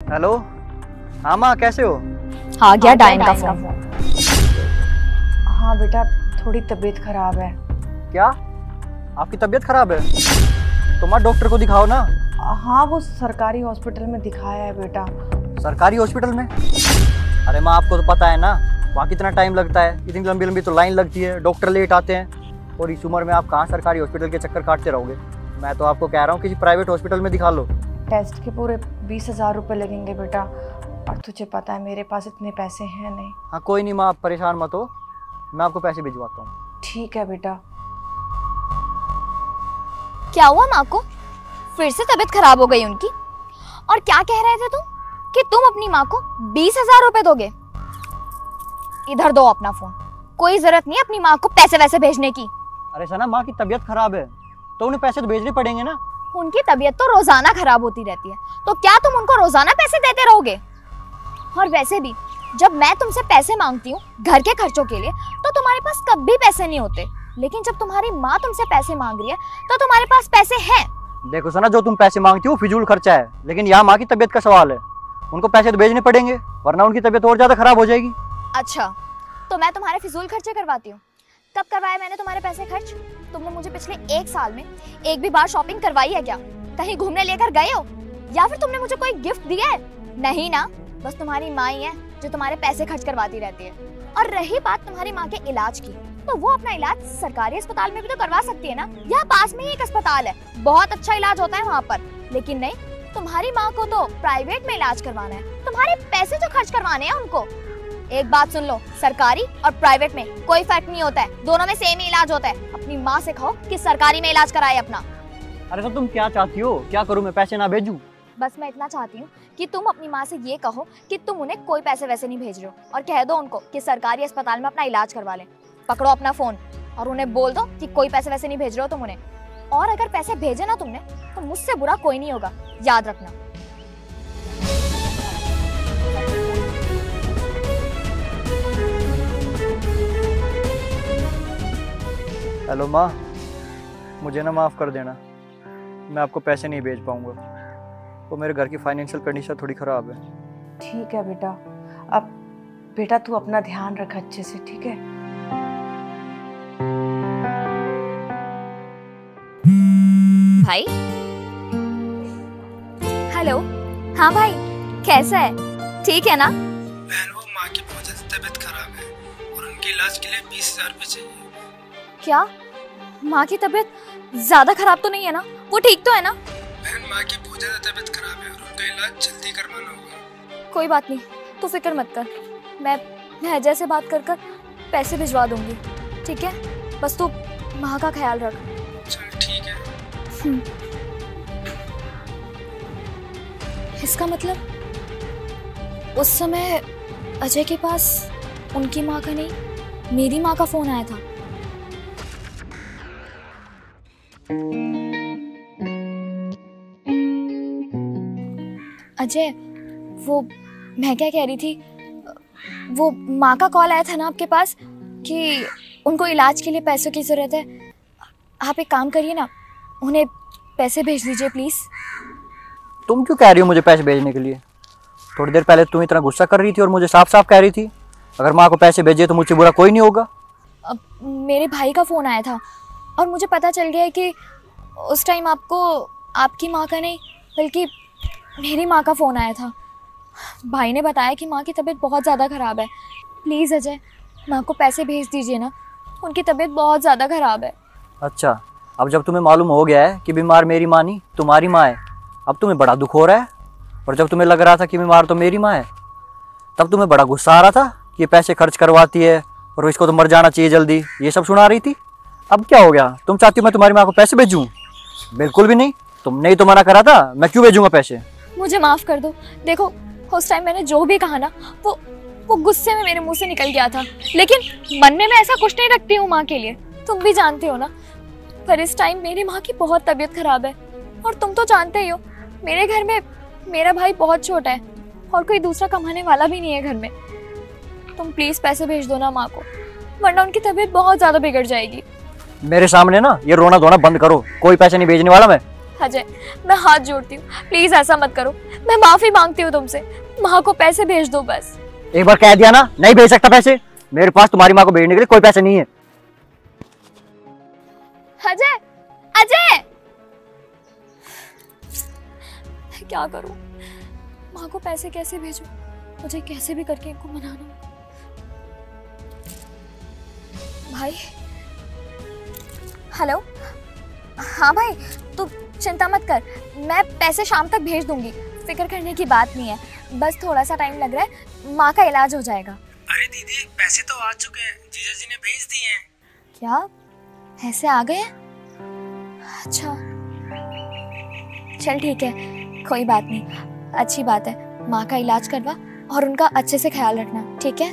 Hello. हाँ माँ, कैसे हो? हाँ गया डायन का फोन। हाँ बेटा, थोड़ी तबीयत खराब है। क्या आपकी तबीयत खराब है? तो माँ डॉक्टर को दिखाओ ना। हाँ, वो सरकारी हॉस्पिटल में दिखाया है बेटा। सरकारी हॉस्पिटल में? अरे माँ, आपको तो पता है ना वहाँ कितना टाइम लगता है, इतनी लंबी लंबी तो लाइन लगती है, डॉक्टर लेट आते हैं, और इस उम्र में आप कहाँ सरकारी हॉस्पिटल के चक्कर काटते रहोगे। मैं तो आपको कह रहा हूँ किसी प्राइवेट हॉस्पिटल में दिखा लो। टेस्ट के पूरे 20,000 रुपये लगेंगे बेटा, और तुझे पता है मेरे पास इतने पैसे हैं नहीं। हाँ कोई नहीं माँ, आप परेशान मत हो, मैं आपको पैसे भिजवाता हूँ। ठीक है बेटा। क्या हुआ माँ को? फिर से तबीयत खराब हो गई उनकी? और क्या कह रहे थे तुम कि तुम अपनी माँ को 20,000 रुपए दोगे? इधर दो अपना फोन, कोई जरूरत नहीं अपनी माँ को पैसे वैसे भेजने की। अरे सना, माँ की तबीयत खराब है तो उन्हें पैसे तो भेजने पड़ेंगे ना। उनकी तबीयत तो रोजाना खराब होती रहती है, तो क्या तुम उनको रोजाना पैसे देते रहोगे? और वैसे भी जब मैं तुमसे पैसे मांगती हूँ घर के खर्चों के लिए तो तुम्हारे पास कभी पैसे नहीं होते, लेकिन जब तुम्हारी माँ तुमसे पैसे मांग रही है तो तुम्हारे पास पैसे हैं। देखो सना, जो तुम पैसे मांगती हो फिजूल खर्चा है, लेकिन यहाँ माँ की तबीयत का सवाल है, उनको पैसे तो भेजने पड़ेंगे वरना उनकी तबीयत और ज्यादा खराब हो जाएगी। अच्छा, तो मैं तुम्हारे फिजूल खर्चे करवाती हूँ? कब करवाए मैंने तुम्हारे पैसे खर्च? तुमने मुझे पिछले 1 साल में एक भी बार शॉपिंग करवाई है क्या? कहीं घूमने लेकर गए हो या फिर तुमने मुझे कोई गिफ्ट दिया है? नहीं ना, बस तुम्हारी माँ ही है जो तुम्हारे पैसे खर्च करवाती रहती है। और रही बात तुम्हारी माँ के इलाज की, तो वो अपना इलाज सरकारी अस्पताल में भी तो करवा सकती है ना। यहाँ पास में ही एक अस्पताल है, बहुत अच्छा इलाज होता है वहाँ पर। लेकिन नहीं, तुम्हारी माँ को तो प्राइवेट में इलाज करवाना है, तुम्हारे पैसे जो खर्च करवाने हैं उनको। एक बात सुन लो, सरकारी और प्राइवेट में कोई फर्क नहीं होता है, दोनों में सेम ही इलाज होता है। अपनी माँ से कहो कि सरकारी में इलाज कराए अपना। अरे तो तुम क्या चाहती हो, क्या करूँ मैं, पैसे ना भेजूं? बस मैं इतना चाहती हूँ कि तुम अपनी माँ से ये कहो कि तुम उन्हें कोई पैसे वैसे नहीं भेज रहे हो, और कह दो उनको कि सरकारी अस्पताल में अपना इलाज करवा लें। पकड़ो अपना फोन और उन्हें बोल दो कि कोई पैसे वैसे नहीं भेज रहे हो तुम उन्हें। और अगर पैसे भेजे ना तुमने तो मुझसे बुरा कोई नहीं होगा, याद रखना। हेलो माँ, मुझे ना माफ़ कर देना, मैं आपको पैसे नहीं भेज पाऊंगा, तो मेरे घर की फाइनेंशियल कंडीशन थोड़ी ख़राब है। ठीक है बेटा, अब बेटा तू अपना ध्यान रख अच्छे से, ठीक है? भाई, हेलो। हाँ भाई, कैसा है? ठीक है ना? बहन, वो माँ की बहुत ज्यादा तबीयत खराब है और उनके इलाज के लिए 20,000 रुपए चाहिए। क्या माँ की तबीयत ज्यादा खराब तो नहीं है ना? वो ठीक तो है ना? बहन, माँ की बहुत ज्यादा तबीयत खराब है और उनका इलाज जल्दी करवाना होगा। कोई बात नहीं, तू फिक्र मत कर, मैं अजय से बात कर कर पैसे भिजवा दूंगी, ठीक है? बस तू माँ का ख्याल रख। चल ठीक है। इसका मतलब उस समय अजय के पास उनकी माँ का नहीं, मेरी माँ का फोन आया था। अजय, वो मैं क्या कह रही थी, वो माँ का कॉल आया था ना आपके पास कि उनको इलाज के लिए पैसों की ज़रूरत है। आप एक काम करिए ना, उन्हें पैसे भेज दीजिए प्लीज़। तुम क्यों कह रही हो मुझे पैसे भेजने के लिए? थोड़ी देर पहले तुम इतना गुस्सा कर रही थी और मुझे साफ साफ कह रही थी अगर माँ को पैसे भेजे तो मुझसे बुरा कोई नहीं होगा। अब मेरे भाई का फ़ोन आया था और मुझे पता चल गया है कि उस टाइम आपको आपकी माँ का नहीं बल्कि मेरी माँ का फ़ोन आया था। भाई ने बताया कि माँ की तबीयत बहुत ज़्यादा ख़राब है। प्लीज़ अजय, माँ को पैसे भेज दीजिए ना, उनकी तबीयत बहुत ज़्यादा ख़राब है। अच्छा, अब जब तुम्हें मालूम हो गया है कि बीमार मेरी माँ नहीं तुम्हारी माँ है, अब तुम्हें बड़ा दुख हो रहा है, और जब तुम्हें लग रहा था कि बीमार तो मेरी माँ है तब तुम्हें बड़ा गुस्सा आ रहा था कि ये पैसे खर्च करवाती है और इसको तो मर जाना चाहिए जल्दी, ये सब सुना रही थी। अब क्या हो गया, तुम चाहती हो मैं तुम्हारी माँ को पैसे भेजूँ? बिल्कुल भी नहीं, तुमने ही तो मना करा था, मैं क्यों भेजूंगा पैसे? मुझे माफ़ कर दो। देखो, उस टाइम मैंने जो भी कहा ना वो गुस्से में मेरे मुंह से निकल गया था, लेकिन मन में मैं ऐसा कुछ नहीं रखती हूँ माँ के लिए, तुम भी जानते हो ना। पर इस टाइम मेरी माँ की बहुत तबीयत खराब है और तुम तो जानते ही हो मेरे घर में मेरा भाई बहुत छोटा है और कोई दूसरा कमाने वाला भी नहीं है घर में। तुम प्लीज़ पैसे भेज दो ना माँ को, वरना उनकी तबीयत बहुत ज़्यादा बिगड़ जाएगी। मेरे सामने ना ये रोना धोना बंद करो, कोई पैसे नहीं भेजने वाला मैं। अजय, मैं हाथ जोड़ती हूँ, प्लीज ऐसा मत करो। मैं माफी मांगती हूँ तुमसे। माँ को पैसे भेज दो बस। एक बार कह दिया ना, नहीं भेज सकता पैसे। मेरे पास तुम्हारी माँ को भेजने के लिए कोई पैसे नहीं है। अजय, अजय, क्या करूं? माँ को पैसे कैसे भेजूं? मुझे कैसे भी करके इनको मनाना होगा। भाई, हेलो। हाँ भाई, तू चिंता मत कर, मैं पैसे शाम तक भेज दूंगी। फिक्र करने की बात नहीं है, बस थोड़ा सा टाइम लग रहा है, माँ का इलाज हो जाएगा। अरे दीदी, पैसे तो आ चुके हैं, जीजा जी ने भेज दिए हैं। क्या पैसे आ गए? अच्छा, चल ठीक है, कोई बात नहीं, अच्छी बात है। माँ का इलाज करवा और उनका अच्छे से ख्याल रखना, ठीक है?